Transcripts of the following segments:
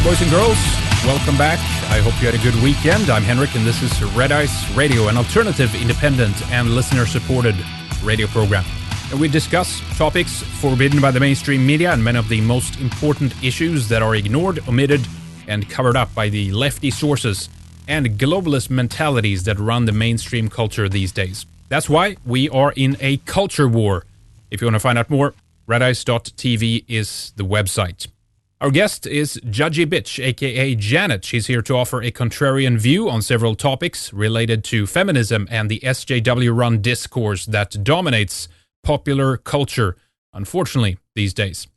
boys and girls. Welcome back. I hope you had a good weekend. I'm Henrik, and this is Red Ice Radio, an alternative, independent, and listener-supported radio program. And we discuss topics forbidden by the mainstream media and many of the most important issues that are ignored, omitted, and covered up by the lefty sources and globalist mentalities that run the mainstream culture these days. That's why we are in a culture war. If you want to find out more, redice.tv is the website. Our guest is Judgy Bitch, aka Janet. She's here to offer a contrarian view on several topics related to feminism and the SJW-run discourse that dominates popular culture, unfortunately, these days.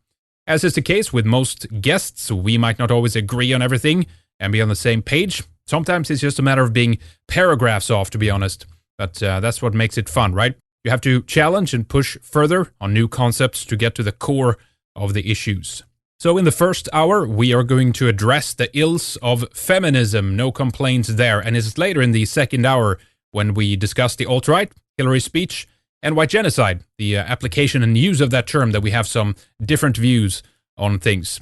As is the case with most guests, we might not always agree on everything and be on the same page. Sometimes it's just a matter of being paragraphs off, to be honest. But that's what makes it fun, right? You have to challenge and push further on new concepts to get to the core of the issues. So in the first hour, we are going to address the ills of feminism. No complaints there. And it's later in the second hour when we discuss the alt-right, Hillary's speech, and white genocide, the application and use of that term, that we have some different views on things.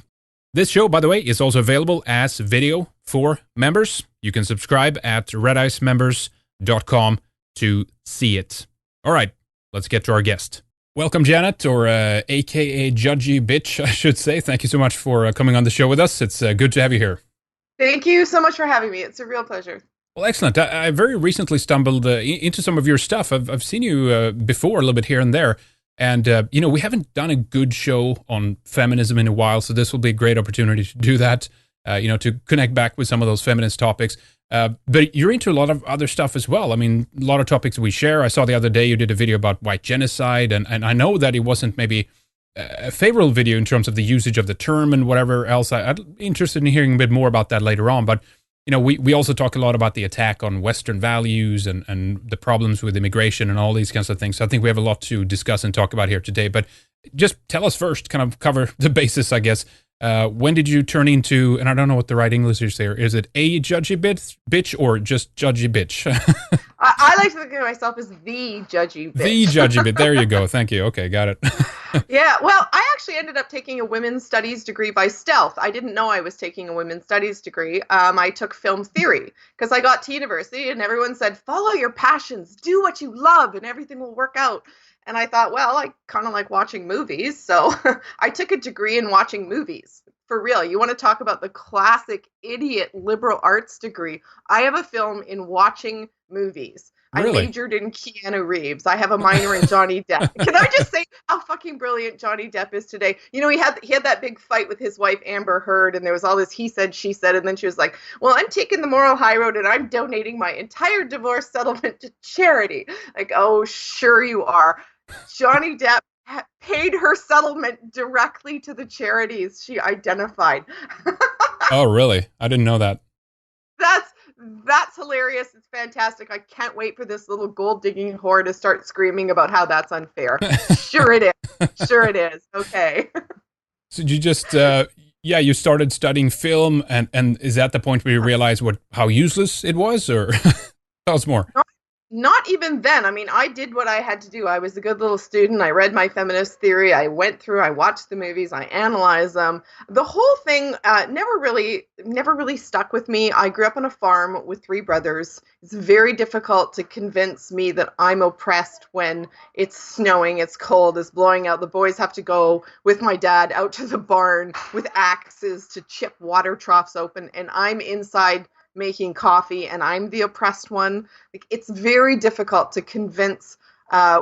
This show, by the way, is also available as video for members. You can subscribe at redicemembers.com to see it. All right, let's get to our guest. Welcome, Janet, or aka Judgy Bitch, I should say. Thank you so much for coming on the show with us. It's good to have you here. Thank you so much for having me. It's a real pleasure. Well, excellent. I very recently stumbled into some of your stuff. I've seen you before, a little bit here and there. And, we haven't done a good show on feminism in a while, so this will be a great opportunity to do that, to connect back with some of those feminist topics. But you're into a lot of other stuff as well. I mean, a lot of topics we share. I saw the other day you did a video about white genocide, and I know that it wasn't maybe a favorable video in terms of the usage of the term and whatever else. I'd be interested in hearing a bit more about that later on. But, we also talk a lot about the attack on Western values and the problems with immigration and all these kinds of things. So I think we have a lot to discuss and talk about here today. But just tell us first, kind of cover the basis, I guess. When did you turn into, and I don't know what the right English is there, is it a Judgy Bitch or just Judgy Bitch? I like to think of myself as the Judgy Bitch. The Judgy Bitch. There you go. Thank you. Okay, got it. Yeah, well, I actually ended up taking a women's studies degree by stealth. I didn't know I was taking a women's studies degree. I took film theory because I got to university and everyone said, follow your passions, do what you love, and everything will work out. And I thought, well, I kind of like watching movies, so I took a degree in watching movies. For real, you want to talk about the classic idiot liberal arts degree? I have a film in watching movies. Really? I majored in Keanu Reeves. I have a minor in Johnny Depp. Can I just say how fucking brilliant Johnny Depp is today? He had that big fight with his wife Amber Heard, and there was all this he said, she said, and then she was like, well, I'm taking the moral high road, and I'm donating my entire divorce settlement to charity. Like, oh, sure you are. Johnny Depp paid her settlement directly to the charities she identified. Oh, really? I didn't know that. That's hilarious. It's fantastic. I can't wait for this little gold digging whore to start screaming about how that's unfair. Sure it is. Sure it is. Okay. So you just, you started studying film, and is that the point where you realized how useless it was, or tell us more? Not even then. I mean, I did what I had to do. I was a good little student. I read my feminist theory. I went through, I watched the movies, I analyzed them. The whole thing never really stuck with me. I grew up on a farm with 3 brothers. It's very difficult to convince me that I'm oppressed when it's snowing, it's cold, it's blowing out. The boys have to go with my dad out to the barn with axes to chip water troughs open, and I'm inside making coffee, and I'm the oppressed one. Like, it's very difficult to convince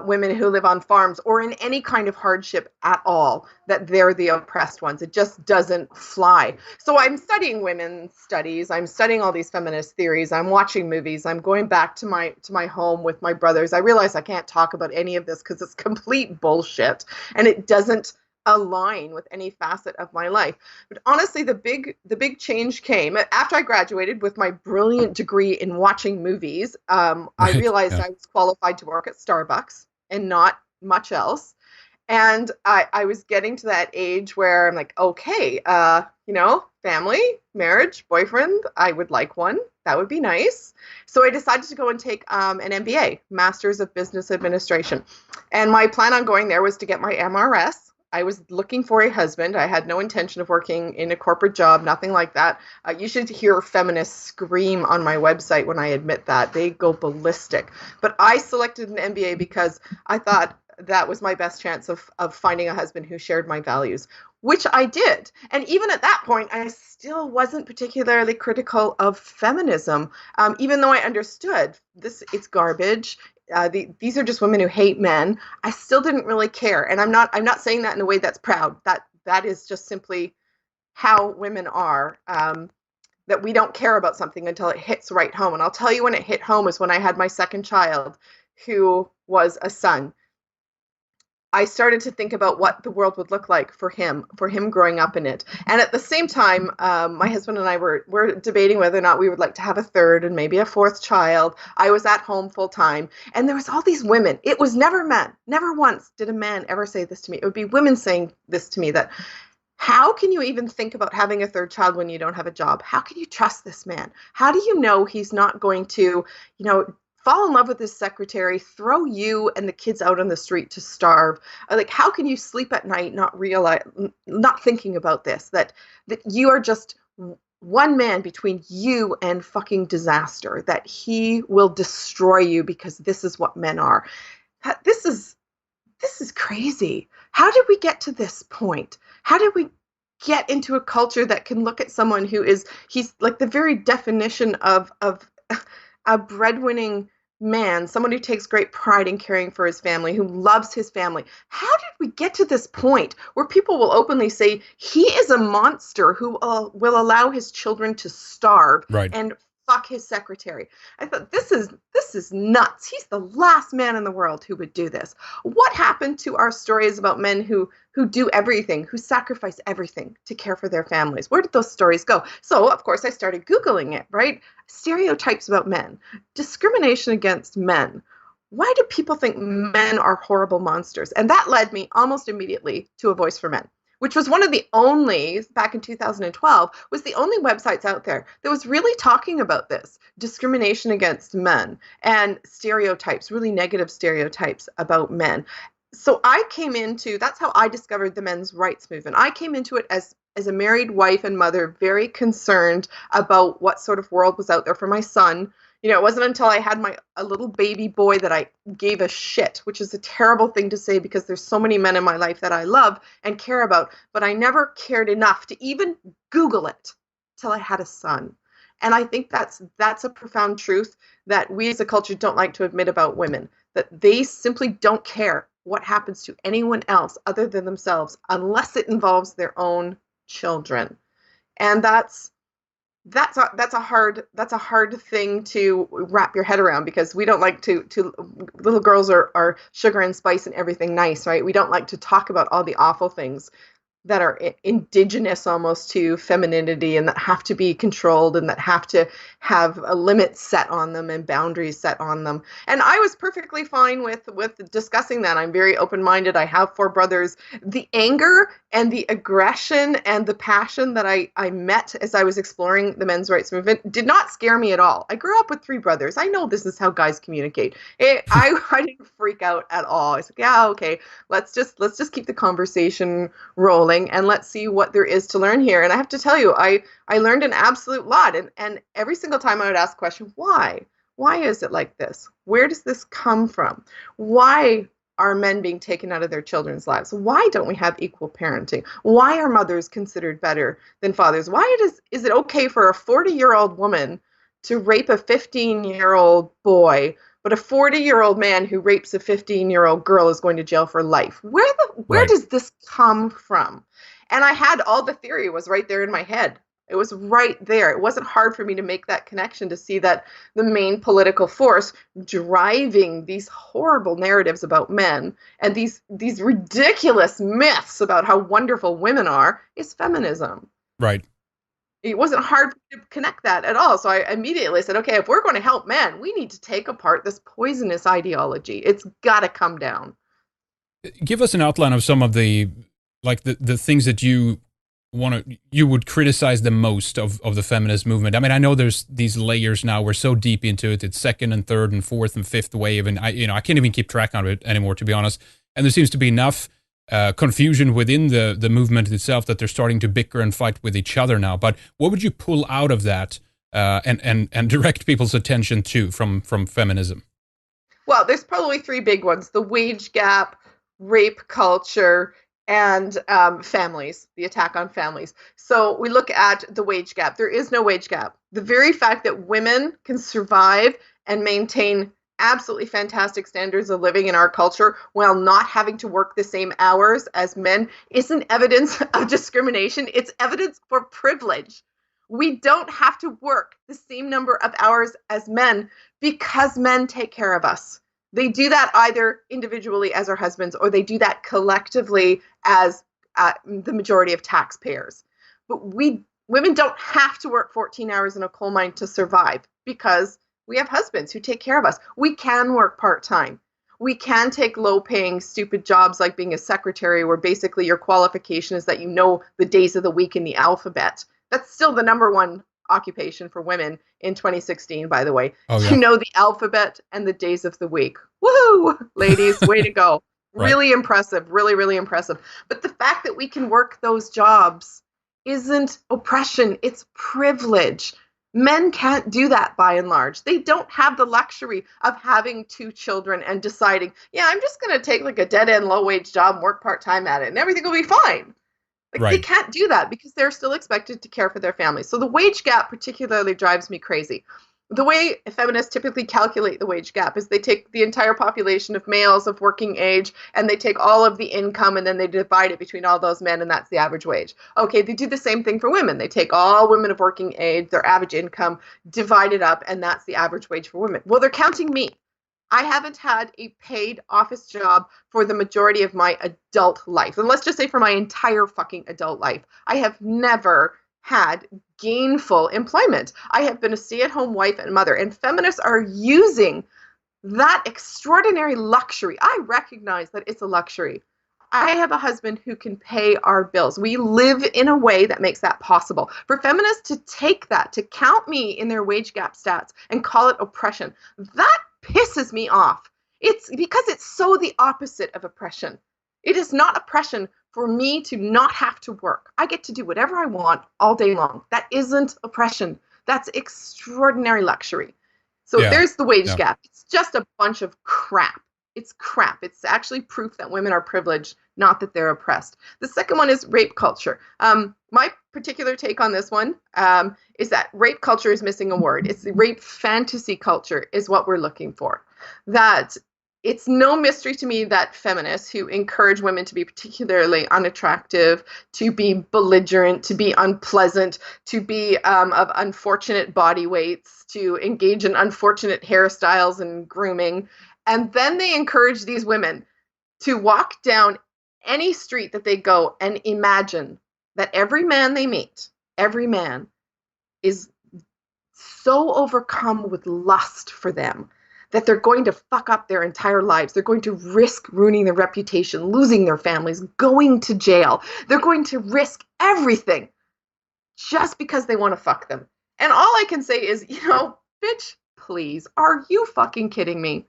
women who live on farms or in any kind of hardship at all that they're the oppressed ones. It just doesn't fly. So I'm studying women's studies. I'm studying all these feminist theories. I'm watching movies. I'm going back to my home with my brothers. I realize I can't talk about any of this because it's complete bullshit, and it doesn't align with any facet of my life. But honestly, the big change came after I graduated with my brilliant degree in watching movies. I realized I was qualified to work at Starbucks and not much else. And I was getting to that age where I'm like, okay, family, marriage, boyfriend, I would like one. That would be nice. So I decided to go and take an MBA, Master's of Business Administration. And my plan on going there was to get my MRS. I was looking for a husband. I had no intention of working in a corporate job, nothing like that. You should hear feminists scream on my website when I admit that. They go ballistic. But I selected an MBA because I thought that was my best chance of finding a husband who shared my values, which I did. And even at that point, I still wasn't particularly critical of feminism, even though I understood it's garbage. These are just women who hate men. I still didn't really care, and I'm not saying that in a way that's proud. That is just simply how women are. That we don't care about something until it hits right home. And I'll tell you when it hit home is when I had my second child, who was a son. I started to think about what the world would look like for him growing up in it. And at the same time, my husband and I were debating whether or not we would like to have a third and maybe a fourth child. I was at home full time, and there was all these women. It was never men. Never once did a man ever say this to me. It would be women saying this to me, that how can you even think about having a third child when you don't have a job? How can you trust this man? How do you know he's not going to, fall in love with his secretary, throw you and the kids out on the street to starve? Like, how can you sleep at night not thinking about this, that you are just one man between you and fucking disaster, that he will destroy you because this is what men are. This is crazy. How did we get to this point? How did we get into a culture that can look at someone he's like the very definition of a breadwinning man, someone who takes great pride in caring for his family, who loves his family? How did we get to this point where people will openly say he is a monster who will allow his children to starve, right, and fuck his secretary? I thought, this is nuts. He's the last man in the world who would do this. What happened to our stories about men who do everything, who sacrifice everything to care for their families? Where did those stories go? So, of course, I started Googling it, right? Stereotypes about men, discrimination against men. Why do people think men are horrible monsters? And that led me almost immediately to A Voice for Men, which was one of the only, back in 2012, was the only websites out there that was really talking about this, discrimination against men and stereotypes, really negative stereotypes about men. So that's how I discovered the men's rights movement. I came into it as a married wife and mother, very concerned about what sort of world was out there for my son. It wasn't until I had a little baby boy that I gave a shit, which is a terrible thing to say because there's so many men in my life that I love and care about, but I never cared enough to even Google it till I had a son. And I think that's a profound truth that we as a culture don't like to admit about women, that they simply don't care what happens to anyone else other than themselves unless it involves their own children. And that's a hard thing to wrap your head around, because we don't like to little girls are sugar and spice and everything nice, right? We don't like to talk about all the awful things that are indigenous almost to femininity and that have to be controlled and that have to have a limit set on them and boundaries set on them. And I was perfectly fine with discussing that. I'm very open-minded. I have 4 brothers. The anger and the aggression and the passion that I met as I was exploring the men's rights movement did not scare me at all. I grew up with 3 brothers. I know this is how guys communicate. I didn't freak out at all. I was like, yeah, okay, let's just keep the conversation rolling and let's see what there is to learn here. And I have to tell you, I learned an absolute lot. And every single time I would ask the question, why? Why is it like this? Where does this come from? Why are men being taken out of their children's lives? Why don't we have equal parenting? Why are mothers considered better than fathers? Why is it okay for a 40-year-old woman to rape a 15-year-old boy, but a 40-year-old man who rapes a 15-year-old girl is going to jail for life? Where Right. does this come from? And I had all the theory was right there in my head. It was right there. It wasn't hard for me to make that connection, to see that the main political force driving these horrible narratives about men and these ridiculous myths about how wonderful women are is feminism. Right. It wasn't hard to connect that at all. So I immediately said, okay, if we're going to help men, we need to take apart this poisonous ideology. It's got to come down. Give us an outline of some of the things that you would criticize the most of the feminist movement. I mean, I know there's these layers now. We're so deep into it. It's second and third and fourth and fifth wave, and I can't even keep track of it anymore, to be honest. And there seems to be enough confusion within the movement itself, that they're starting to bicker and fight with each other now. But what would you pull out of that and direct people's attention to from feminism? Well, there's probably three big ones: the wage gap, rape culture, and families, the attack on families. So we look at the wage gap. There is no wage gap. The very fact that women can survive and maintain absolutely fantastic standards of living in our culture while not having to work the same hours as men isn't evidence of discrimination. It's evidence for privilege. We don't have to work the same number of hours as men because men take care of us. They do that either individually as our husbands, or they do that collectively as the majority of taxpayers. But women don't have to work 14 hours in a coal mine to survive because we have husbands who take care of us. We can work part-time. We can take low-paying, stupid jobs like being a secretary, where basically your qualification is that you know the days of the week in the alphabet. That's still the number one occupation for women in 2016, by the way. Oh, yeah. You know the alphabet and the days of the week. Woohoo, ladies, way to go. Right. Really impressive, really, really impressive. But the fact that we can work those jobs isn't oppression, it's privilege. Men can't do that by and large. They don't have the luxury of having 2 children and deciding, yeah, I'm just going to take like a dead-end low-wage job and work part-time at it and everything will be fine. Like, right. They can't do that because they're still expected to care for their families. So the wage gap particularly drives me crazy. The way feminists typically calculate the wage gap is they take the entire population of males of working age and they take all of the income and then they divide it between all those men, and that's the average wage. Okay, they do the same thing for women. They take all women of working age, their average income, divide it up, and that's the average wage for women. Well, they're counting me. I haven't had a paid office job for the majority of my adult life. And let's just say for my entire fucking adult life, I have never had gainful employment. I have been a stay-at-home wife and mother, and feminists are using that extraordinary luxury. I recognize that it's a luxury. I have a husband who can pay our bills. We live in a way that makes that possible. For feminists to take that, to count me in their wage gap stats and call it oppression, that pisses me off. It's because it's so the opposite of oppression. It is not oppression for me to not have to work. I get to do whatever I want all day long. That isn't oppression. That's extraordinary luxury. So there's the wage gap. It's just a bunch of crap. It's crap. It's actually proof that women are privileged, not that they're oppressed. The second one is rape culture. My particular take on this one is that rape culture is missing a word. It's the rape fantasy culture is what we're looking for. That it's no mystery to me that feminists who encourage women to be particularly unattractive, to be belligerent, to be unpleasant, to be of unfortunate body weights, to engage in unfortunate hairstyles and grooming, and then they encourage these women to walk down any street that they go and imagine that every man they meet, every man is so overcome with lust for them that they're going to fuck up their entire lives. They're going to risk ruining their reputation, losing their families, going to jail. They're going to risk everything just because they want to fuck them. And all I can say is, bitch, please, are you fucking kidding me?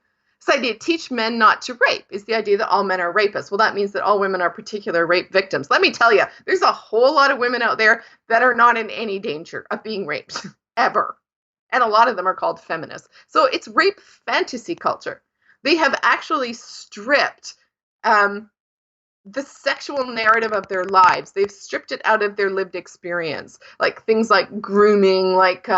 This idea, teach men not to rape, is the idea that all men are rapists. Well, that means that all women are particular rape victims. Let me tell you, there's a whole lot of women out there that are not in any danger of being raped, ever. And a lot of them are called feminists. So it's rape fantasy culture. They have actually stripped the sexual narrative of their lives. They've stripped it out of their lived experience, like things like grooming, like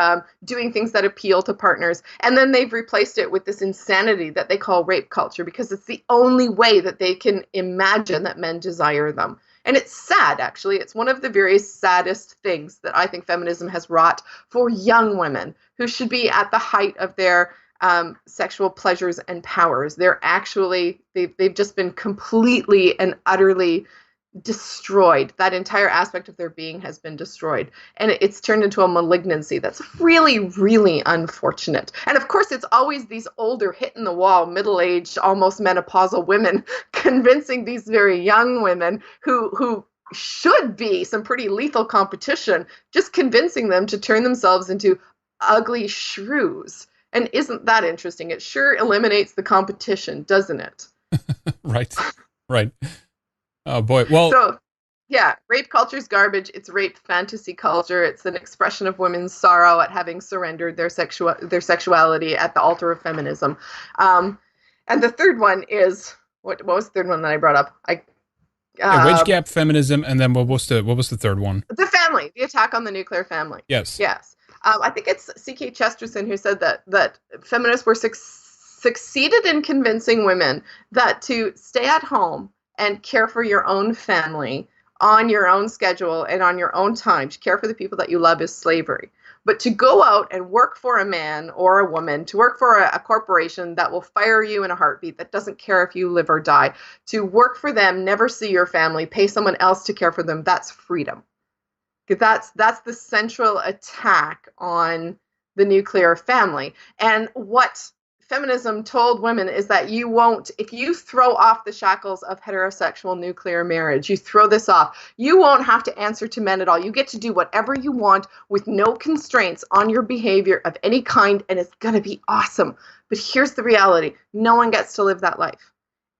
doing things that appeal to partners. And then they've replaced it with this insanity that they call rape culture because it's the only way that they can imagine that men desire them. And it's sad, actually. It's one of the very saddest things that I think feminism has wrought for young women who should be at the height of their sexual pleasures and powers. They're actually, they've just been completely and utterly destroyed. That entire aspect of their being has been destroyed. And it's turned into a malignancy that's really, really unfortunate. And of course, it's always these older, hit-in-the-wall, middle-aged, almost menopausal women convincing these very young women who should be some pretty lethal competition, just convincing them to turn themselves into ugly shrews. And isn't that interesting? It sure eliminates the competition, doesn't it? Right, right. Oh boy. Well, So, yeah, rape culture is garbage. It's rape fantasy culture. It's an expression of women's sorrow at having surrendered their sexuality at the altar of feminism. Um, and the third one is what was the third one that I brought up? yeah, wage Uh, gap, feminism, and then what was the third one? the family, the attack on the nuclear family. Yes. Yes. I think it's C.K. Chesterton who said that feminists were succeeded in convincing women that to stay at home and care for your own family on your own schedule and on your own time, to care for the people that you love, is slavery. But to go out and work for a man or a woman, to work for a corporation that will fire you in a heartbeat, that doesn't care if you live or die, to work for them, never see your family, pay someone else to care for them, that's freedom. That's the central attack on the nuclear family. And what feminism told women is that you won't, if you throw off the shackles of heterosexual nuclear marriage, you throw this off, you won't have to answer to men at all. You get to do whatever you want with no constraints on your behavior of any kind, and it's going to be awesome. But here's the reality. No one gets to live that life.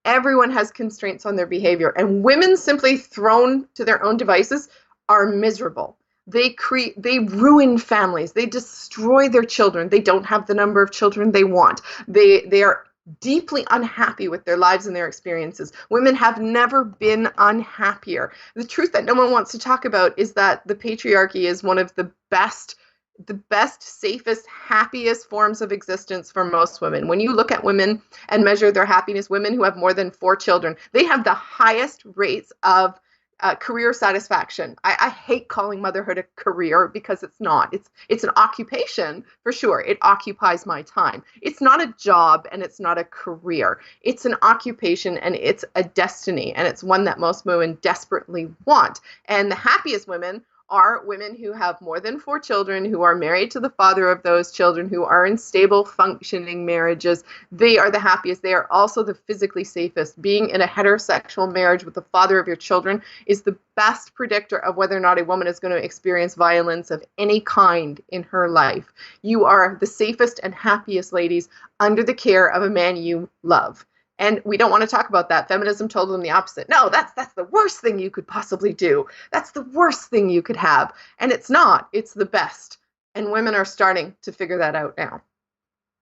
Everyone has constraints on their behavior, and women simply thrown to their own devices are miserable. They ruin families. They destroy their children. They don't have the number of children they want. They are deeply unhappy with their lives and their experiences. Women have never been unhappier. The truth that no one wants to talk about is that the patriarchy is one of the best, safest, happiest forms of existence for most women. When you look at women and measure their happiness, women who have more than 4 children, they have the highest rates of career satisfaction. I hate calling motherhood a career because it's not. It's an occupation for sure. It occupies my time. It's not a job and it's not a career. It's an occupation and it's a destiny, and it's one that most women desperately want. And the happiest women are women who have more than 4 children, who are married to the father of those children, who are in stable, functioning marriages. They are the happiest. They are also the physically safest. Being in a heterosexual marriage with the father of your children is the best predictor of whether or not a woman is going to experience violence of any kind in her life. You are the safest and happiest ladies under the care of a man you love. And we don't want to talk about that. Feminism told them the opposite. No, that's the worst thing you could possibly do. That's the worst thing you could have. And it's not. It's the best. And women are starting to figure that out now.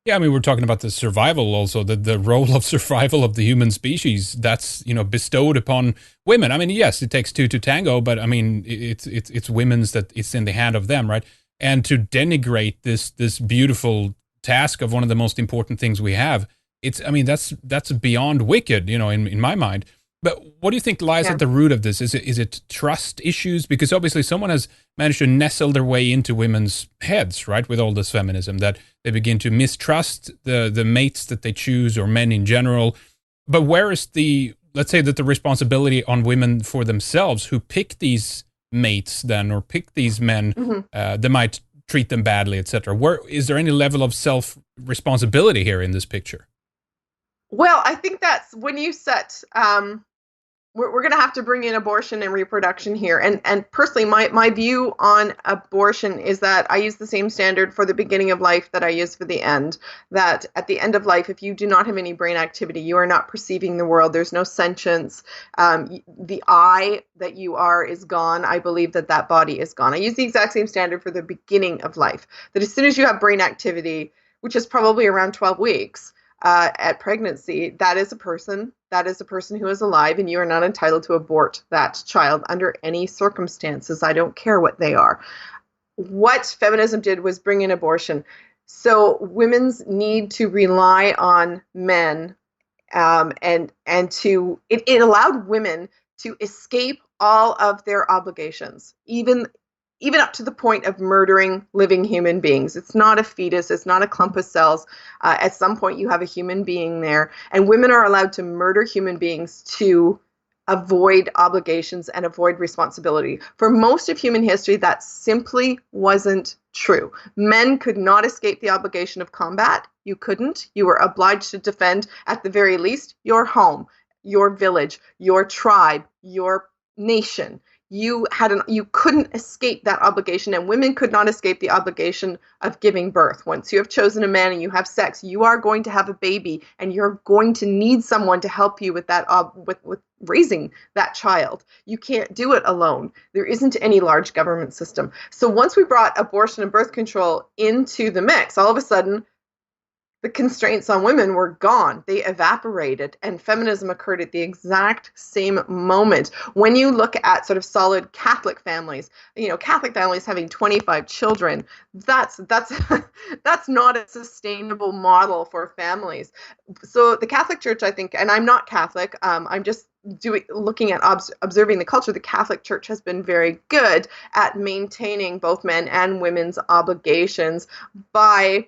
Yeah, I mean, we're talking about the survival also, the role of survival of the human species that's, bestowed upon women. I mean, yes, it takes 2 to tango, but I mean, it's women's, that it's in the hand of them, right? And to denigrate this beautiful task of one of the most important things we have, that's beyond wicked, in my mind. But what do you think lies at the root of this? Is it trust issues? Because obviously someone has managed to nestle their way into women's heads, right, with all this feminism, that they begin to mistrust the mates that they choose, or men in general. But where is let's say that the responsibility on women for themselves who pick these mates then, or pick these men that might treat them badly, etc. Where is there any level of self-responsibility here in this picture? Well, I think that's when you set, we're going to have to bring in abortion and reproduction here. And personally, my view on abortion is that I use the same standard for the beginning of life that I use for the end. That at the end of life, if you do not have any brain activity, you are not perceiving the world. There's no sentience. The I that you are is gone. I believe that body is gone. I use the exact same standard for the beginning of life. That as soon as you have brain activity, which is probably around 12 weeks, at pregnancy, that is a person who is alive, and you are not entitled to abort that child under any circumstances. I don't care what they are. What feminism did was bring in abortion. So women's need to rely on men, and to it allowed women to escape all of their obligations, even up to the point of murdering living human beings. It's not a fetus. It's not a clump of cells. At some point, you have a human being there. And women are allowed to murder human beings to avoid obligations and avoid responsibility. For most of human history, that simply wasn't true. Men could not escape the obligation of combat. You couldn't. You were obliged to defend, at the very least, your home, your village, your tribe, your nation. you couldn't escape that obligation, and women could not escape the obligation of giving birth. Once you have chosen a man and you have sex, you are going to have a baby, and you're going to need someone to help you with that with raising that child. You can't do it alone. There isn't any large government system. So once we brought abortion and birth control into the mix, all of a sudden the constraints on women were gone. They evaporated, and feminism occurred at the exact same moment. When you look at sort of solid Catholic families, Catholic families having 25 children, that's that's not a sustainable model for families. So the Catholic Church, I think, and I'm not Catholic, I'm just looking at observing the culture. The Catholic Church has been very good at maintaining both men and women's obligations by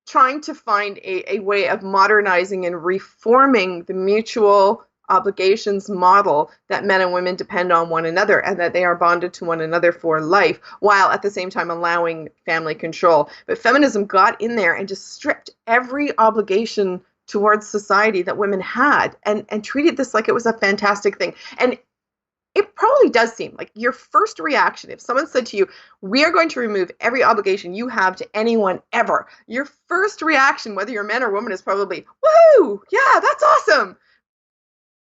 trying to find a way of modernizing and reforming the mutual obligations model that men and women depend on one another and that they are bonded to one another for life, while at the same time allowing family control. But feminism got in there and just stripped every obligation towards society that women had and treated this like it was a fantastic thing. And it probably does seem like your first reaction, if someone said to you, we are going to remove every obligation you have to anyone ever, your first reaction, whether you're a man or woman, is probably, woohoo, yeah, that's awesome.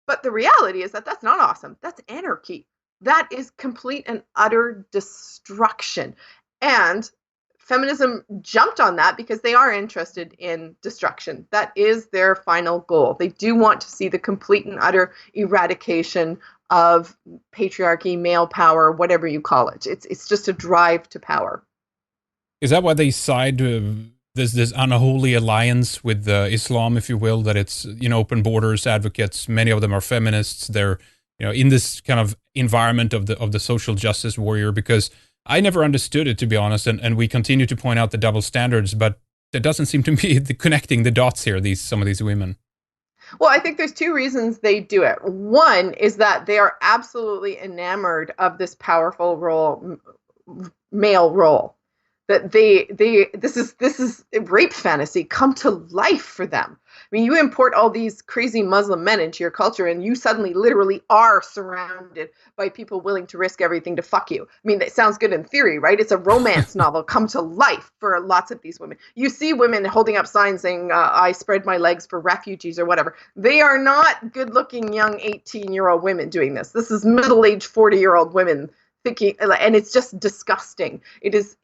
But the reality is that that's not awesome. That's anarchy. That is complete and utter destruction. And feminism jumped on that because they are interested in destruction. That is their final goal. They do want to see the complete and utter eradication of patriarchy, male power, whatever you call it. It's just a drive to power. Is that why they side this unholy alliance with Islam, if you will? That it's open borders advocates. Many of them are feminists. They're in this kind of environment of the social justice warrior. Because I never understood it, to be honest, and we continue to point out the double standards, but there doesn't seem to be connecting the dots here. Some of these women. Well, I think there's two reasons they do it. One is that they are absolutely enamored of this powerful male role. That this is rape fantasy come to life for them. I mean, you import all these crazy Muslim men into your culture, and you suddenly literally are surrounded by people willing to risk everything to fuck you. I mean, that sounds good in theory, right? It's a romance novel come to life for lots of these women. You see women holding up signs saying, I spread my legs for refugees or whatever. They are not good-looking young 18-year-old women doing this. This is middle-aged 40-year-old women thinking, and it's just disgusting. It's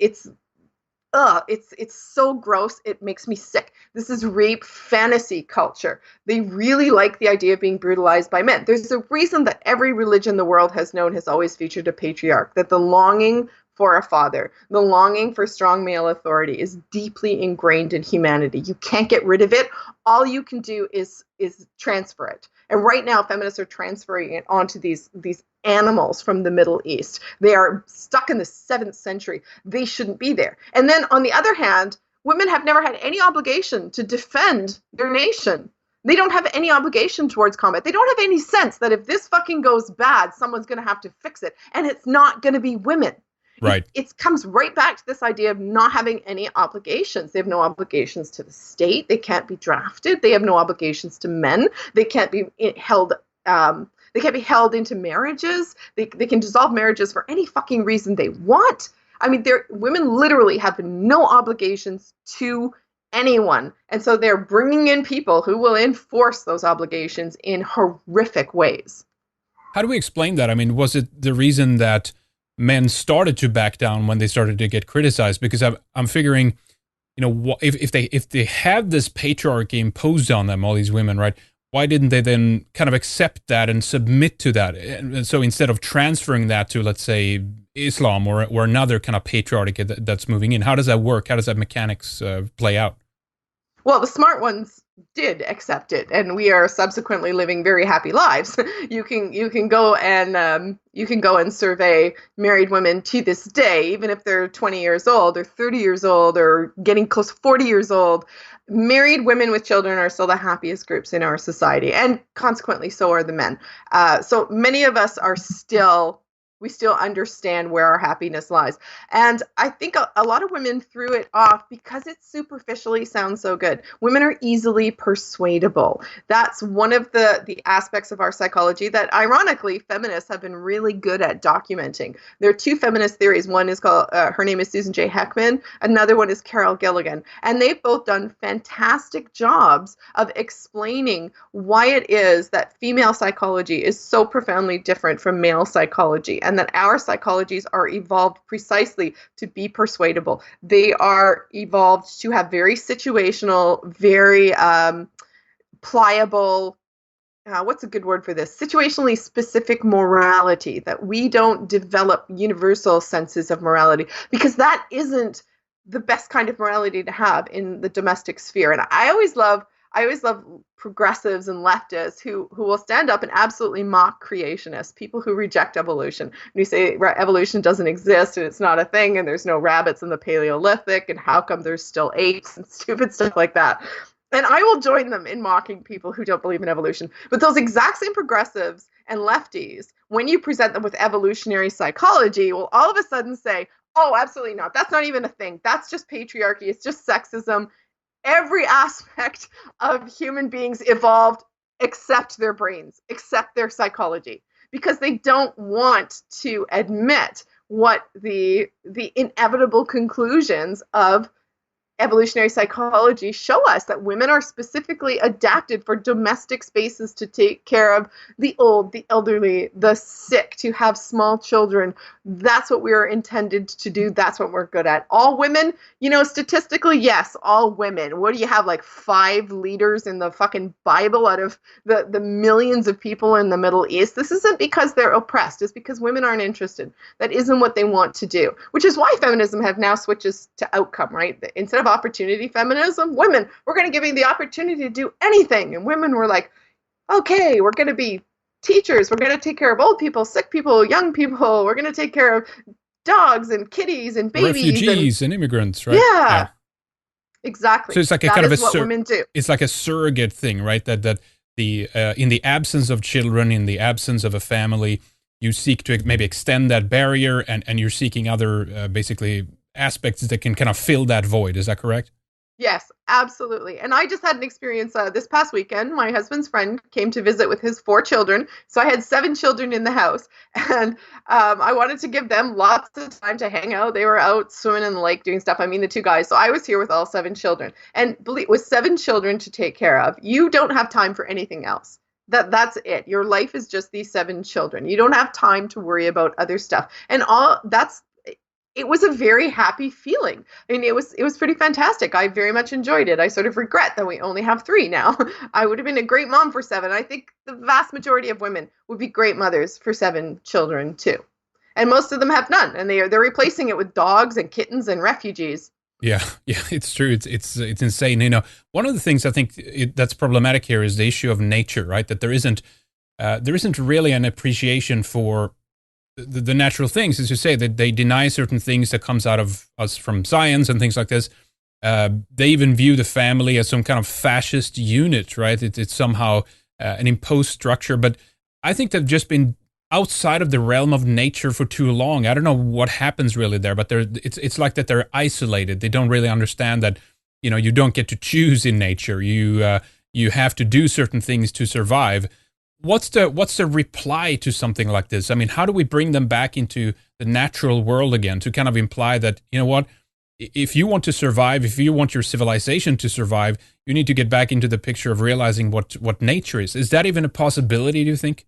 so gross. It makes me sick. This is rape fantasy culture. They really like the idea of being brutalized by men. There's a reason that every religion the world has known has always featured a patriarch, that the longing for a father, the longing for strong male authority is deeply ingrained in humanity. You can't get rid of it. All you can do is transfer it. And right now, feminists are transferring it onto these animals from the Middle East. They are stuck in the 7th century. They shouldn't be there. And then on the other hand, women have never had any obligation to defend their nation. They don't have any obligation towards combat. They don't have any sense that if this fucking goes bad, someone's going to have to fix it. And it's not going to be women. Right. It comes right back to this idea of not having any obligations. They have no obligations to the state. They can't be drafted. They have no obligations to men. They can't be held. They can't be held into marriages. They can dissolve marriages for any fucking reason they want. I mean, women literally have no obligations to anyone, and so they're bringing in people who will enforce those obligations in horrific ways. How do we explain that? I mean, was it the reason that men started to back down when they started to get criticized? Because I'm figuring, if they have this patriarchy imposed on them, all these women, right? Why didn't they then kind of accept that and submit to that? And so instead of transferring that to, let's say, Islam or another kind of patriarchy that's moving in, how does that work? How does that mechanics play out? Well, the smart ones did accept it, and we are subsequently living very happy lives. You can go and survey married women to this day, even if they're 20 years old or 30 years old or getting close to 40 years old. Married women with children are still the happiest groups in our society, and consequently, so are the men. So many of us are still We still understand where our happiness lies. And I think a lot of women threw it off because it superficially sounds so good. Women are easily persuadable. That's one of the aspects of our psychology that, ironically, feminists have been really good at documenting. There are two feminist theories. One is called, her name is Susan J. Heckman. Another one is Carol Gilligan. And they've both done fantastic jobs of explaining why it is that female psychology is so profoundly different from male psychology, and that our psychologies are evolved precisely to be persuadable. They are evolved to have very situational, very pliable, what's a good word for this? Situationally specific morality, that we don't develop universal senses of morality, because that isn't the best kind of morality to have in the domestic sphere. And I always love progressives and leftists who will stand up and absolutely mock creationists, people who reject evolution. And you say evolution doesn't exist and it's not a thing and there's no rabbits in the Paleolithic and how come there's still apes and stupid stuff like that. And I will join them in mocking people who don't believe in evolution. But those exact same progressives and lefties, when you present them with evolutionary psychology, will all of a sudden say, oh, absolutely not. That's not even a thing. That's just patriarchy. It's just sexism. Every aspect of human beings evolved except their brains, except their psychology, because they don't want to admit what the inevitable conclusions of evolutionary psychology show us, that women are specifically adapted for domestic spaces to take care of the old, the elderly, the sick, to have small children. That's what we're intended to do. That's what we're good at. All women, statistically, yes, all women. What do you have, like 5 leaders in the fucking Bible out of the millions of people in the Middle East? This isn't because they're oppressed. It's because women aren't interested. That isn't what they want to do, which is why feminism have now switches to outcome, right? Instead of opportunity feminism, women, we're going to give you the opportunity to do anything. And women were like, okay, we're going to be teachers. We're going to take care of old people, sick people, young people. We're going to take care of dogs and kitties and babies. Refugees and immigrants, right? Yeah. Exactly. So it's like a that kind of is what women do. It's like a surrogate thing, right? That the in the absence of children, in the absence of a family, you seek to maybe extend that barrier, and you're seeking other basically aspects that can kind of fill that void. Is that correct? Yes, absolutely. And I just had an experience this past weekend. My husband's friend came to visit with his 4 children. So I had 7 children in the house. And I wanted to give them lots of time to hang out. They were out swimming in the lake doing stuff. I mean, the 2 guys. So I was here with all 7 children. And with 7 children to take care of, you don't have time for anything else. That's it. Your life is just these 7 children. You don't have time to worry about other stuff. And it was a very happy feeling. I mean, it was pretty fantastic. I very much enjoyed it. I sort of regret that we only have 3 now. I would have been a great mom for 7. I think the vast majority of women would be great mothers for 7 children too. And most of them have none, and they're replacing it with dogs and kittens and refugees. Yeah, it's true. It's insane. One of the things I think that's problematic here is the issue of nature, right? That there isn't really an appreciation for the natural things, as you say, that they deny certain things that comes out of us from science and things like this. They even view the family as some kind of fascist unit, right? It's somehow an imposed structure. But I think they've just been outside of the realm of nature for too long. I don't know what happens really there, but it's like that they're isolated. They don't really understand that, you don't get to choose in nature. You have to do certain things to survive. What's the reply to something like this? I mean, how do we bring them back into the natural world again to kind of imply that, you know what, if you want to survive, if you want your civilization to survive, you need to get back into the picture of realizing what nature is. Is that even a possibility, do you think?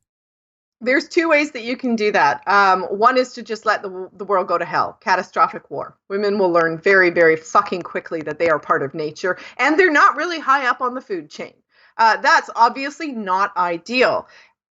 There's 2 ways that you can do that. One is to just let the world go to hell. Catastrophic war. Women will learn very, very fucking quickly that they are part of nature, and they're not really high up on the food chain. That's obviously not ideal.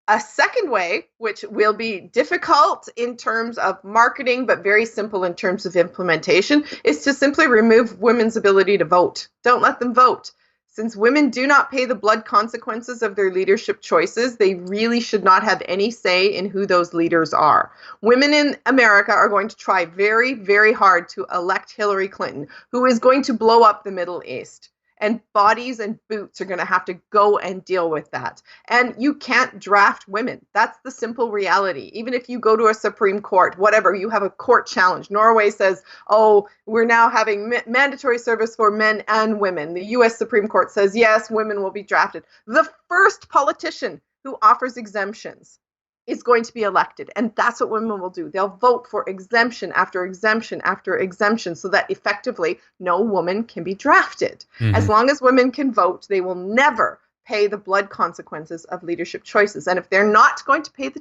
A second way, which will be difficult in terms of marketing, but very simple in terms of implementation, is to simply remove women's ability to vote. Don't let them vote. Since women do not pay the blood consequences of their leadership choices, they really should not have any say in who those leaders are. Women in America are going to try very, very hard to elect Hillary Clinton, who is going to blow up the Middle East. And bodies and boots are going to have to go and deal with that. And you can't draft women. That's the simple reality. Even if you go to a Supreme Court, whatever, you have a court challenge. Norway says, oh, we're now having mandatory service for men and women. The US Supreme Court says, yes, women will be drafted. The first politician who offers exemptions is going to be elected. And that's what women will do. They'll vote for exemption after exemption after exemption so that effectively no woman can be drafted. Mm-hmm. As long as women can vote, they will never pay the blood consequences of leadership choices. And if they're not going to pay the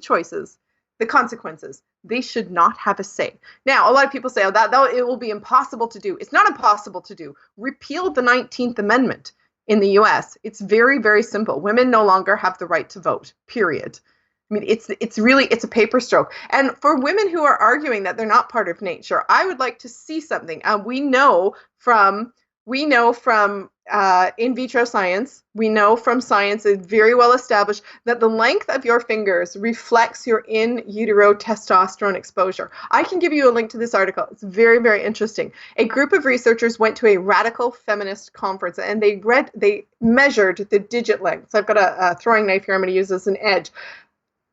consequences, they should not have a say. Now, a lot of people say, oh, that it will be impossible to do. It's not impossible to do. Repeal the 19th Amendment in the US. It's very, very simple. Women no longer have the right to vote, period. I mean, it's a paper stroke. And for women who are arguing that they're not part of nature, I would like to see something. We know from in vitro science, we know from science, it's very well established that the length of your fingers reflects your in utero testosterone exposure. I can give you a link to this article. It's very, very interesting. A group of researchers went to a radical feminist conference and they measured the digit length. So I've got a throwing knife here. I'm going to use this as an edge.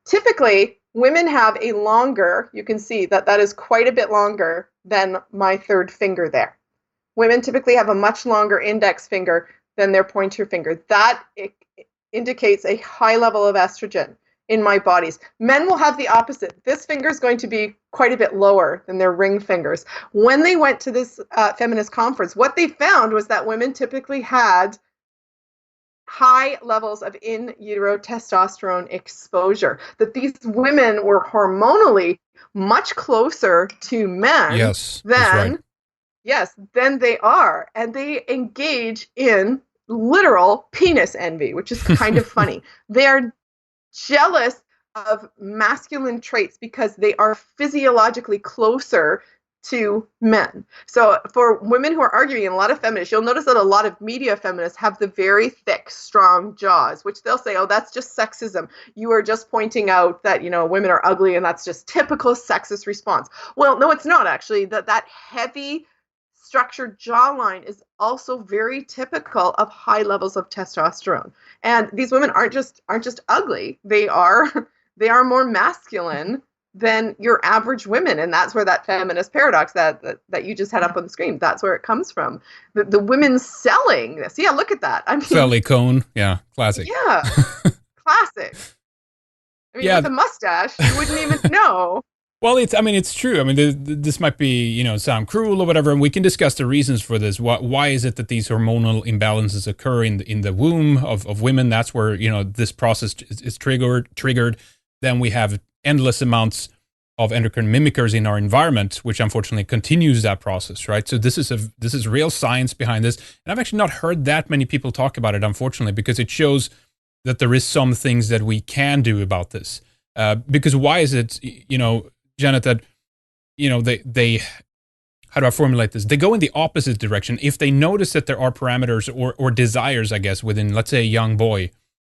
Typically, women have a longer, you can see that is quite a bit longer than my third finger there. Women typically have a much longer index finger than their pointer finger. That indicates a high level of estrogen in my bodies. Men will have the opposite. This finger is going to be quite a bit lower than their ring fingers. When they went to this feminist conference, what they found was that women typically had high levels of in utero testosterone exposure, that these women were hormonally much closer to men than they are. And they engage in literal penis envy, which is kind of funny. They are jealous of masculine traits because they are physiologically closer to men. So for women who are arguing, and a lot of feminists, you'll notice that a lot of media feminists have the very thick, strong jaws, which they'll say, oh, that's just sexism. You are just pointing out that, women are ugly and that's just typical sexist response. Well, no, it's not actually. That heavy structured jawline is also very typical of high levels of testosterone. And these women aren't just ugly. They are more masculine than your average women. And that's where that feminist paradox that you just had up on the screen, that's where it comes from. The women selling this. Yeah, look at that. I mean, Silicone. Yeah, classic. Yeah, classic. I mean, with a mustache, you wouldn't even know. Well, it's true. I mean, this might be, sound cruel or whatever, and we can discuss the reasons for this. Why is it that these hormonal imbalances occur in the womb of women? That's where, this process is triggered. Then we have endless amounts of endocrine mimickers in our environment, which unfortunately continues that process, right? So this is real science behind this. And I've actually not heard that many people talk about it, unfortunately, because it shows that there is some things that we can do about this. Because why is it, Janet, that, they how do I formulate this? They go in the opposite direction. If they notice that there are parameters or desires, I guess, within, let's say, a young boy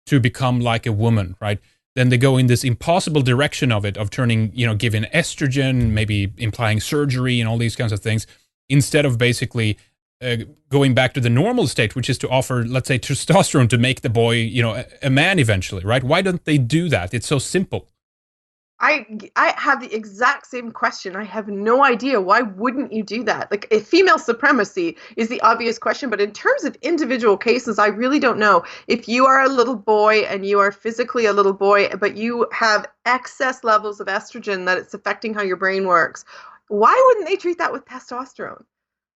to become like a woman, right? Then they go in this impossible direction of turning, giving estrogen, maybe implying surgery and all these kinds of things, instead of basically going back to the normal state, which is to offer, let's say, testosterone to make the boy, a man eventually, right? Why don't they do that? It's so simple. I have the exact same question. I have no idea. Why wouldn't you do that? Like, if female supremacy is the obvious question, but in terms of individual cases, I really don't know. If you are a little boy and you are physically a little boy, but you have excess levels of estrogen that it's affecting how your brain works, why wouldn't they treat that with testosterone?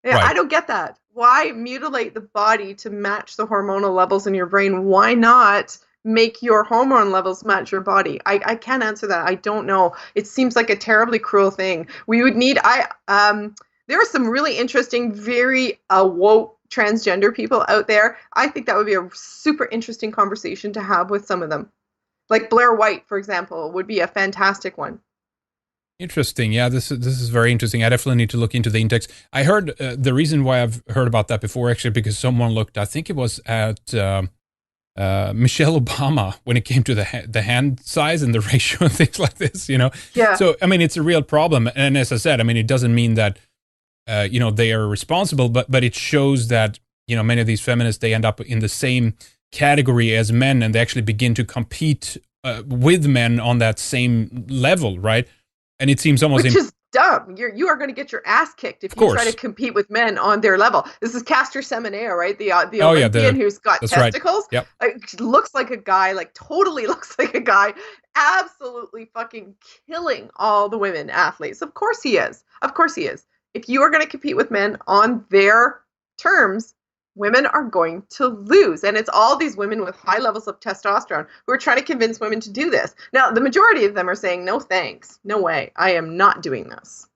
Yeah, right. I don't get that. Why mutilate the body to match the hormonal levels in your brain? Why not make your hormone levels match your body? I can't answer that. I don't know. It seems like a terribly cruel thing. We would need, there are some really interesting, very woke transgender people out there. I think that would be a super interesting conversation to have with some of them. Like Blair White, for example, would be a fantastic one. Interesting. Yeah, this is very interesting. I definitely need to look into the index. I heard the reason why I've heard about that before, actually, because someone looked, I think it was at Michelle Obama when it came to the hand size and the ratio and things like this, Yeah. So, it's a real problem. And as I said, it doesn't mean that, they are responsible, but it shows that many of these feminists, they end up in the same category as men, and they actually begin to compete with men on that same level, right? And it seems almost which is dumb. You are going to get your ass kicked if you try to compete with men on their level. This is Castor Semenya, right? The Olympian who's got testicles. Right. Yep. Looks like a guy, like totally looks like a guy, absolutely fucking killing all the women athletes. Of course he is. Of course he is. If you are going to compete with men on their terms, women are going to lose. And it's all these women with high levels of testosterone who are trying to convince women to do this. Now, the majority of them are saying, no thanks, no way, I am not doing this.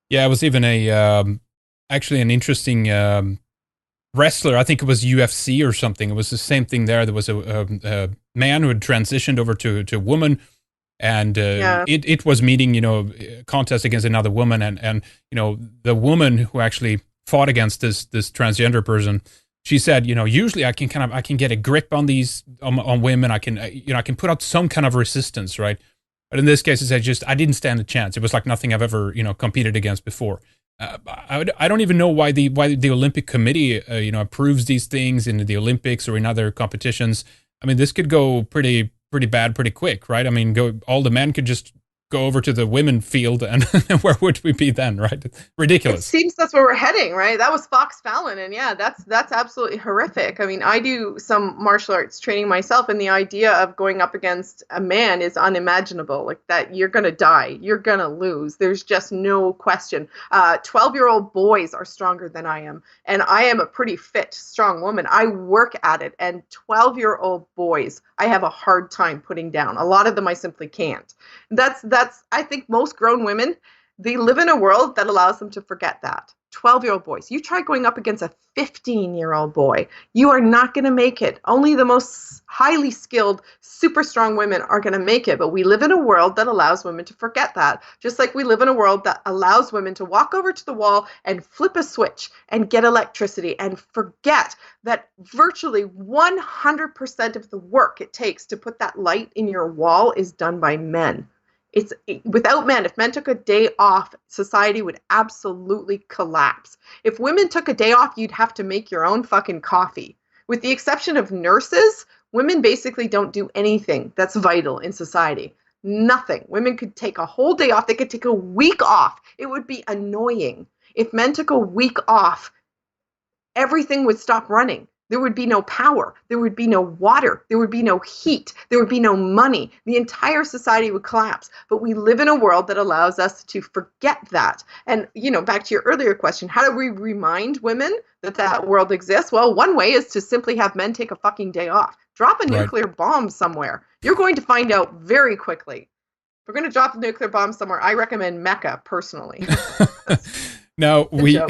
Yeah, it was even actually an interesting wrestler. I think it was UFC or something. It was the same thing there. There was a man who had transitioned over to a woman, and it was meeting, contest against another woman, and the woman who actually fought against this transgender person, she said, usually I can get a grip on these on women. I can put out some kind of resistance, right? But in this case, I didn't stand a chance. It was like nothing I've ever competed against before. I don't even know why the Olympic Committee approves these things in the Olympics or in other competitions. I mean, this could go pretty bad pretty quick, right? I mean, all the men could just go over to the women field, and where would we be then, right? Ridiculous. It seems that's where we're heading, right? That was Fox Fallon, and yeah, that's absolutely horrific. I mean, I do some martial arts training myself, and the idea of going up against a man is unimaginable. Like that, you're gonna die, you're gonna lose. There's just no question. 12-year-old boys are stronger than I am, and I am a pretty fit, strong woman. I work at it, and 12-year-old boys, I have a hard time putting down. A lot of them I simply can't. That's I think most grown women, they live in a world that allows them to forget that. 12-year-old boys, you try going up against a 15-year-old boy, you are not going to make it. Only the most highly skilled, super strong women are going to make it. But we live in a world that allows women to forget that. Just like we live in a world that allows women to walk over to the wall and flip a switch and get electricity and forget that virtually 100% of the work it takes to put that light in your wall is done by men. Without men, if men took a day off, society would absolutely collapse. If women took a day off, you'd have to make your own fucking coffee. With the exception of nurses, women basically don't do anything that's vital in society. Nothing. Women could take a whole day off. They could take a week off. It would be annoying. If men took a week off, everything would stop running. There would be no power. There would be no water. There would be no heat. There would be no money. The entire society would collapse. But we live in a world that allows us to forget that. And, back to your earlier question, how do we remind women that world exists? Well, one way is to simply have men take a fucking day off. Drop a nuclear bomb somewhere. You're going to find out very quickly. If we're going to drop a nuclear bomb somewhere, I recommend Mecca, personally. Now, you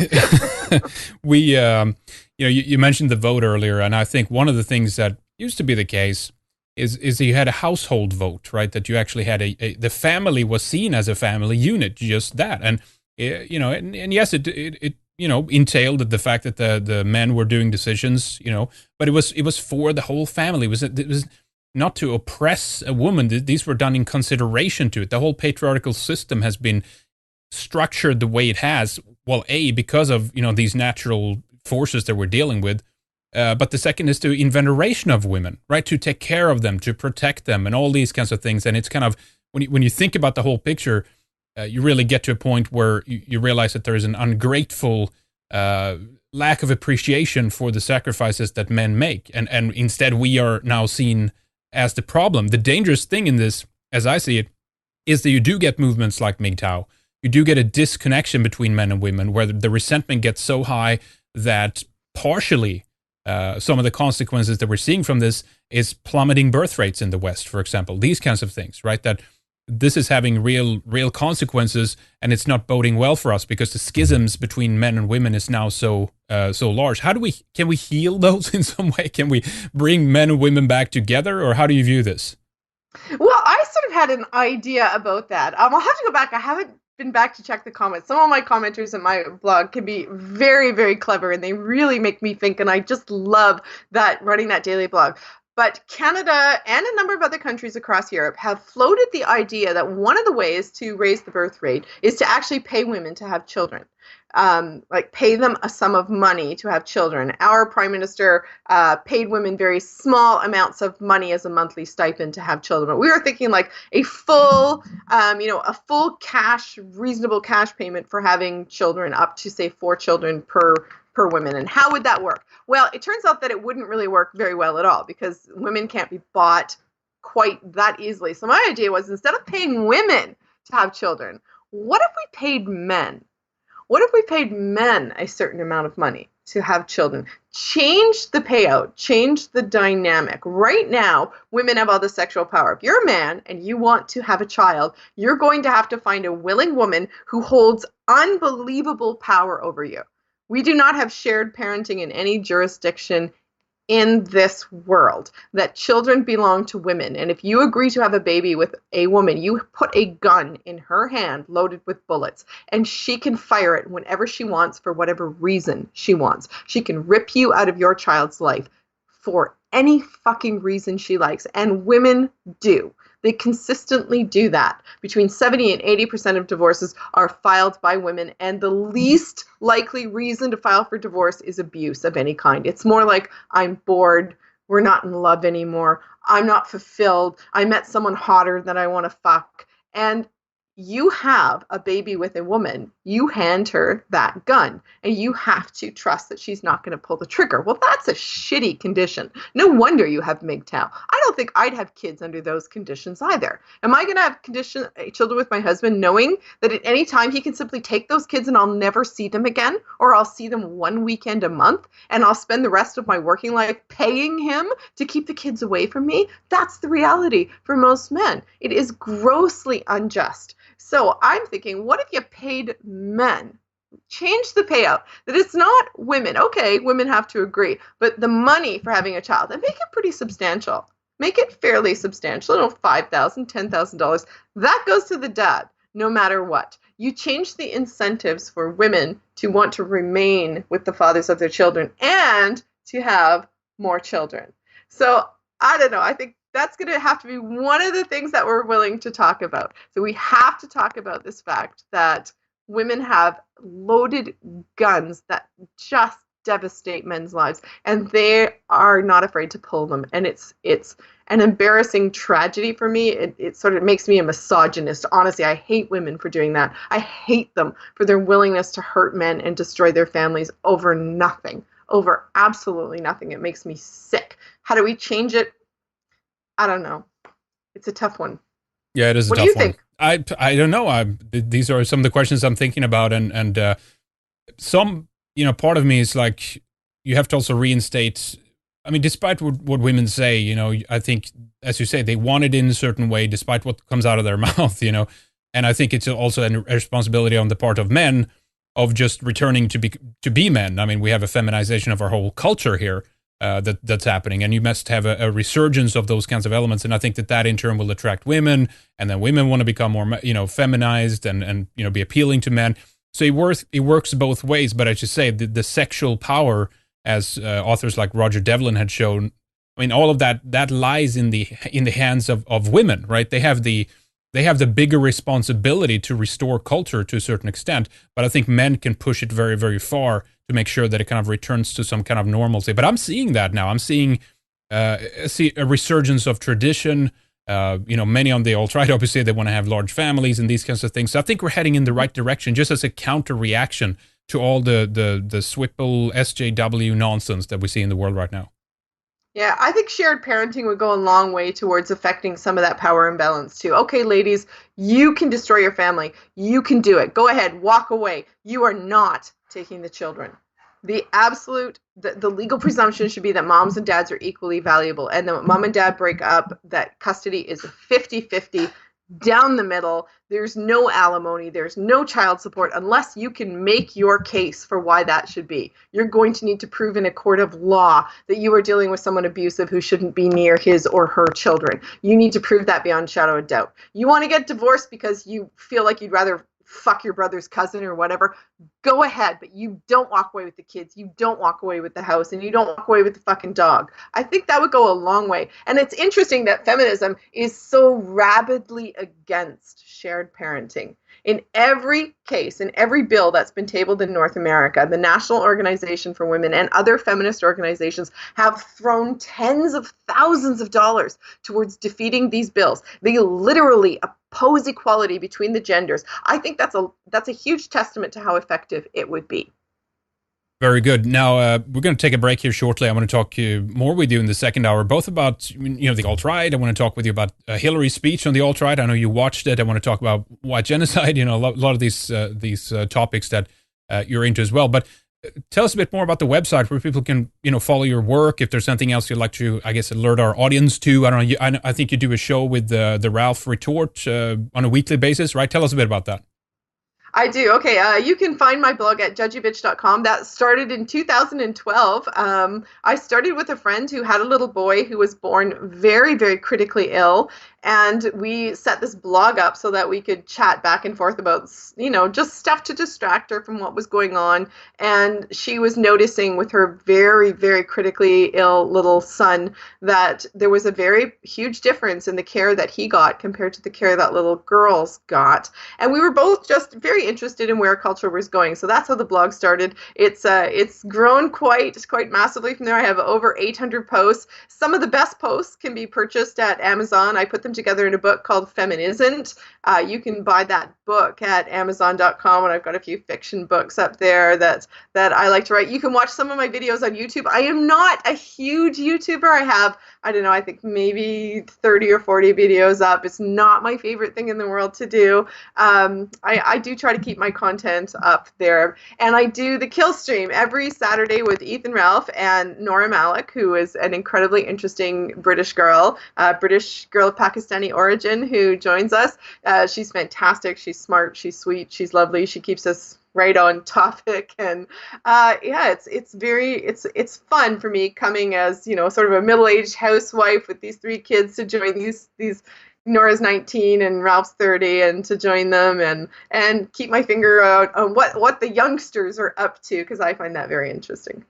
mentioned the vote earlier, and I think one of the things that used to be the case is you had a household vote, right? That you actually had the family was seen as a family unit, just that, and and yes, it entailed the fact that the men were doing decisions, but it was for the whole family. It was not to oppress a woman. These were done in consideration to it. The whole patriarchal system has been structured the way it has. Well, because of these natural forces that we're dealing with, but the second is to in veneration of women, right? To take care of them, to protect them, and all these kinds of things. And it's kind of when you think about the whole picture, you really get to a point where you realize that there is an ungrateful lack of appreciation for the sacrifices that men make, and instead we are now seen as the problem. The dangerous thing in this, as I see it, is that you do get movements like MGTOW. You do get a disconnection between men and women where the resentment gets so high that partially some of the consequences that we're seeing from this is plummeting birth rates in the West, for example. These kinds of things, right? That this is having real consequences, and it's not boding well for us because the schisms between men and women is now so large. Can we heal those in some way? Can we bring men and women back together, or how do you view this? Well, I sort of had an idea about that. I'll have to go back. I haven't been back to check the comments. Some of my commenters in my blog can be very, very clever, and they really make me think, and I just love that, running that daily blog. But Canada and a number of other countries across Europe have floated the idea that one of the ways to raise the birth rate is to actually pay women to have children. like pay them a sum of money to have children. Our prime minister paid women very small amounts of money as a monthly stipend to have children. But we were thinking like a full, a full cash, reasonable cash payment for having children, up to say 4 children per woman. And how would that work? Well, it turns out that it wouldn't really work very well at all, because women can't be bought quite that easily. So my idea was, instead of paying women to have children, what if we paid men? What if we paid men a certain amount of money to have children? Change the payout, change the dynamic. Right now, women have all the sexual power. If you're a man and you want to have a child, you're going to have to find a willing woman who holds unbelievable power over you. We do not have shared parenting in any jurisdiction in this world, that children belong to women. And if you agree to have a baby with a woman, you put a gun in her hand loaded with bullets, and she can fire it whenever she wants for whatever reason she wants. She can rip you out of your child's life for any fucking reason she likes. And women do. They consistently do that. Between 70 and 80% of divorces are filed by women, and the least likely reason to file for divorce is abuse of any kind. It's more like, I'm bored, we're not in love anymore, I'm not fulfilled, I met someone hotter than I want to fuck. And you have a baby with a woman, you hand her that gun, and you have to trust that she's not going to pull the trigger. Well, that's a shitty condition. No wonder you have MGTOW. I don't think I'd have kids under those conditions either. Am I going to have children with my husband knowing that at any time he can simply take those kids and I'll never see them again, or I'll see them one weekend a month, and I'll spend the rest of my working life paying him to keep the kids away from me? That's the reality for most men. It is grossly unjust. So I'm thinking, what if you paid men? Change the payout, that it's not women. Okay, women have to agree, but the money for having a child, and make it pretty substantial. Make it fairly substantial, $5,000, $10,000. That goes to the dad, no matter what. You change the incentives for women to want to remain with the fathers of their children and to have more children. So I don't know. I think that's going to have to be one of the things that we're willing to talk about. So we have to talk about this fact that women have loaded guns that just devastate men's lives, and they are not afraid to pull them. And it's an embarrassing tragedy for me. It sort of makes me a misogynist. Honestly, I hate women for doing that. I hate them for their willingness to hurt men and destroy their families over nothing, over absolutely nothing. It makes me sick. How do we change it? I don't know. It's a tough one. Yeah, it is a tough one. What do you think? I don't know. These are some of the questions I'm thinking about, and some, part of me is like, you have to also reinstate. I mean, despite what women say, I think, as you say, they want it in a certain way, despite what comes out of their mouth, And I think it's also a responsibility on the part of men of just returning to be men. I mean, we have a feminization of our whole culture here. That's happening, and you must have a resurgence of those kinds of elements, and I think that in turn will attract women, and then women want to become more, feminized and be appealing to men. So it works both ways. But as you say, the sexual power, as authors like Roger Devlin had shown, I mean, all of that lies in the hands of women, right? They have the bigger responsibility to restore culture to a certain extent, but I think men can push it very, very far to make sure that it kind of returns to some kind of normalcy. But I'm seeing that now. I'm seeing a resurgence of tradition. Many on the alt-right obviously they want to have large families and these kinds of things. So I think we're heading in the right direction, just as a counter reaction to all the Swipple SJW nonsense that we see in the world right now. Yeah, I think shared parenting would go a long way towards affecting some of that power imbalance too. Okay, ladies, you can destroy your family. You can do it. Go ahead, walk away. You are not taking the children. The legal presumption should be that moms and dads are equally valuable, and that mom and dad break up, that custody is 50-50 down the middle. There's no alimony, there's no child support unless you can make your case for why that should be. You're going to need to prove in a court of law that you are dealing with someone abusive who shouldn't be near his or her children. You need to prove that beyond shadow of doubt. You want to get divorced because you feel like you'd rather fuck your brother's cousin or whatever, go ahead, but you don't walk away with the kids, you don't walk away with the house, and you don't walk away with the fucking dog. I think that would go a long way. And it's interesting that feminism is so rabidly against shared parenting. In every case, in every bill that's been tabled in North America, the National Organization for Women and other feminist organizations have thrown tens of thousands of dollars towards defeating these bills. They literally oppose equality between the genders. I think that's a huge testament to how effective it would be. Very good. Now, we're going to take a break here shortly. I want to talk more with you in the second hour, both about the alt-right. I want to talk with you about Hillary's speech on the alt-right. I know you watched it. I want to talk about white genocide, a lot of these topics that you're into as well. But tell us a bit more about the website where people can follow your work. If there's something else you'd like to, I guess, alert our audience to. I don't know. I think you do a show with the Ralph Retort on a weekly basis, right? Tell us a bit about that. I do. Okay. You can find my blog at judgybitch.com. That started in 2012. I started with a friend who had a little boy who was born very, very critically ill. And we set this blog up so that we could chat back and forth about, just stuff to distract her from what was going on. And she was noticing with her very, very critically ill little son that there was a very huge difference in the care that he got compared to the care that little girls got. And we were both just very interested in where culture was going. So that's how the blog started. It's grown quite massively from there. I have over 800 posts. Some of the best posts can be purchased at Amazon. I put them together in a book called Feminism. You can buy that book at Amazon.com, and I've got a few fiction books up there that I like to write. You can watch some of my videos on YouTube. I am not a huge YouTuber. I have, I think maybe 30 or 40 videos up. It's not my favorite thing in the world to do. I do try to keep my content up there. And I do the Kill Stream every Saturday with Ethan Ralph and Nora Malik, who is an incredibly interesting British girl of Pakistani origin who joins us. She's fantastic. She's smart. She's sweet. She's lovely. She keeps us right on topic. And it's fun for me coming as, sort of a middle-aged housewife with these 3 kids to join these Nora's 19 and Ralph's 30 and to join them and keep my finger out on what the youngsters are up to, because I find that very interesting.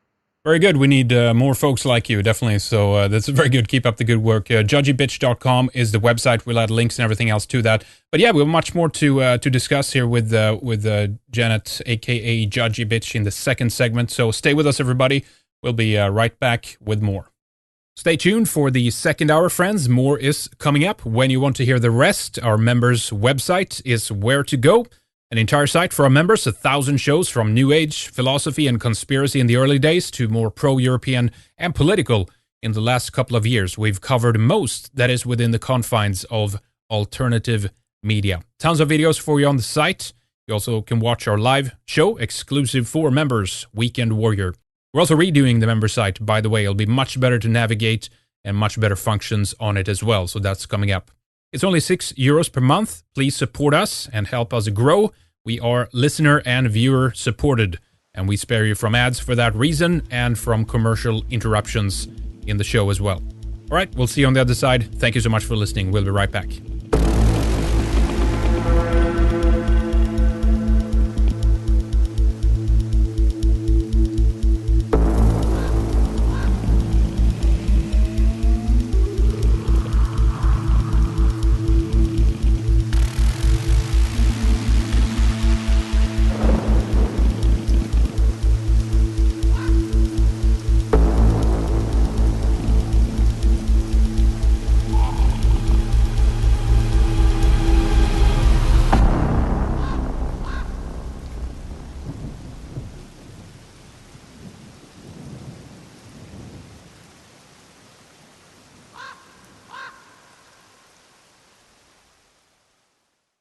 Very good. We need more folks like you, definitely. So that's very good. Keep up the good work. Judgybitch.com is the website. We'll add links and everything else to that. But yeah, we have much more to discuss here with Janet, a.k.a. Judgy Bitch, in the second segment. So stay with us, everybody. We'll be right back with more. Stay tuned for the second hour, friends. More is coming up. When you want to hear the rest, our members' website is where to go. An entire site for our members, 1,000 shows from New Age, philosophy, and conspiracy in the early days to more pro-European and political in the last couple of years. We've covered most that is within the confines of alternative media. Tons of videos for you on the site. You also can watch our live show, exclusive for members, Weekend Warrior. We're also redoing the member site, by the way. It'll be much better to navigate and much better functions on it as well. So that's coming up. It's only €6 per month. Please support us and help us grow. We are listener and viewer supported, and we spare you from ads for that reason and from commercial interruptions in the show as well. All right, we'll see you on the other side. Thank you so much for listening. We'll be right back.